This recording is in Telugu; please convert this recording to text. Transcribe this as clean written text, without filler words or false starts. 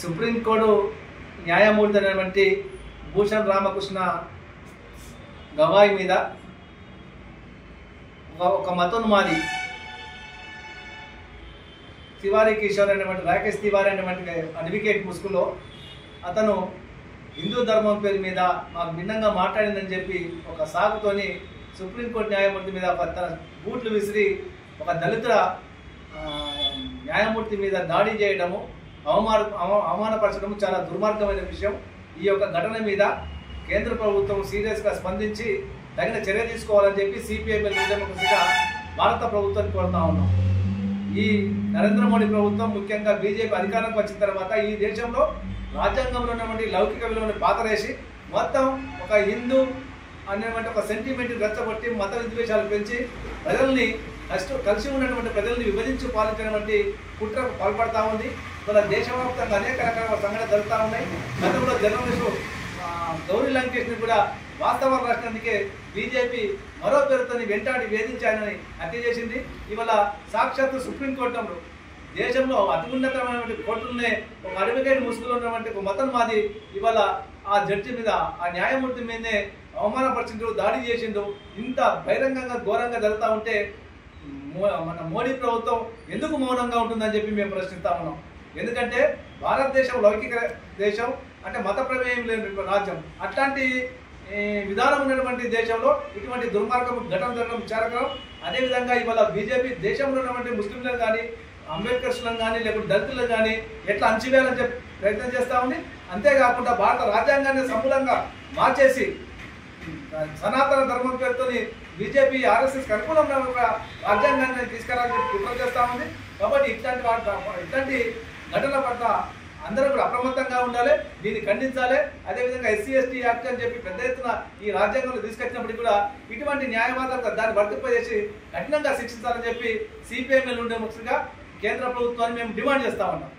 సుప్రీంకోర్టు న్యాయమూర్తి అయినటువంటి భూషణ్ రామకృష్ణ గవాయి మీద ఒక మతోన్మాది తివారీ కిషోర్ అనేటువంటి రాకేష్ తివారీ అనేటువంటి అడ్వకేట్ ముసుగులో అతను హిందూ ధర్మం పేరు మీద మాకు భిన్నంగా మాట్లాడిందని చెప్పి ఒక సాగుతోని సుప్రీంకోర్టు న్యాయమూర్తి మీద తన బూట్లు విసిరి ఒక దళిత న్యాయమూర్తి మీద దాడి చేయడము అవమానపరచడము చాలా దుర్మార్గమైన విషయం. ఈ యొక్క ఘటన మీద కేంద్ర ప్రభుత్వం సీరియస్గా స్పందించి తగిన చర్య తీసుకోవాలని చెప్పి సిపిఐఎంఎల్ విజయముఖసిగా భారత ప్రభుత్వాన్ని కోరుతా ఉన్నాం. ఈ నరేంద్ర మోడీ ప్రభుత్వం ముఖ్యంగా బీజేపీ అధికారంలోకి వచ్చిన తర్వాత ఈ దేశంలో రాజ్యాంగంలో ఉన్నటువంటి లౌకిక విలువను పాతరేసి మొత్తం ఒక హిందూ అనేటువంటి ఒక సెంటిమెంట్ రెచ్చగొట్టి మత విద్వేషాలు పెంచి ప్రజల్ని కలిసి ఉన్నటువంటి ప్రజల్ని విభజించి పాలించినటువంటి కుట్రకు పాల్పడతా ఉంది. మన దేశవ్యాప్తంగా అనేక రకాల సంఘటనలు జరుగుతూ ఉన్నాయి. గతంలో జర్నలిస్టు గౌరీ లంకేష్ని కూడా వాస్తవాలు రాసినందుకే బీజేపీ మరో పేరుతో వెంటాడి వేధించాయని హత్య చేసింది. ఇవాళ సాక్షాత్తు సుప్రీంకోర్టులో దేశంలో అత్యున్నతమైనటువంటి కోర్టులనే ఒక అడ్వకేట్ ముసుగులో ఉన్నటువంటి ఒక మతోన్మాది ఇవాళ ఆ జడ్జి మీద ఆ న్యాయమూర్తి మీదనే అవమానపరిచిండు, దాడి చేసిండు. ఇంత బహిరంగంగా ఘోరంగా జరుగుతూ ఉంటే మన మోడీ ప్రభుత్వం ఎందుకు మౌనంగా ఉంటుందని చెప్పి మేము ప్రశ్నిస్తా ఉన్నాం. ఎందుకంటే భారతదేశం లౌకిక దేశం, అంటే మత ప్రమేయం లేని రాజ్యం. అట్లాంటి విధానం ఉన్నటువంటి దేశంలో ఇటువంటి దుర్మార్గం ఘటన జరగడం విచారకరం. అదేవిధంగా ఇవాళ బీజేపీ దేశంలో ఉన్నటువంటి ముస్లింలను కానీ అంబేద్కర్స్లను కానీ లేకుంటే దళితులను కానీ ఎట్లా అంచివేయాలని చెప్పి ప్రయత్నం చేస్తూ ఉంది. అంతేకాకుండా భారత రాజ్యాంగాన్ని సమూలంగా మార్చేసి సనాతన ధర్మం పేరుతో బీజేపీ ఆర్ఎస్ఎస్కి అనుకూలంగా ఒక రాజ్యాంగాన్ని తీసుకురావాలని కుట్ర చేస్తూ ఉంది. కాబట్టి ఇట్లాంటి ఘటనల పట్ల అందరూ కూడా అప్రమత్తంగా ఉండాలి, దీన్ని ఖండించాలి. అదేవిధంగా ఎస్సీ ఎస్టీ యాక్ట్ అని చెప్పి పెద్ద ఎత్తున ఈ రాజ్యాంగంలో తీసుకొచ్చినప్పటికీ కూడా ఇటువంటి న్యాయవాదాలకు దాన్ని వర్తింపజేసి కఠినంగా శిక్షించాలని చెప్పి సిపిఐఎంఎల్ ఉండే ముఖ్యంగా కేంద్ర ప్రభుత్వాన్ని మేము డిమాండ్ చేస్తా ఉన్నాం.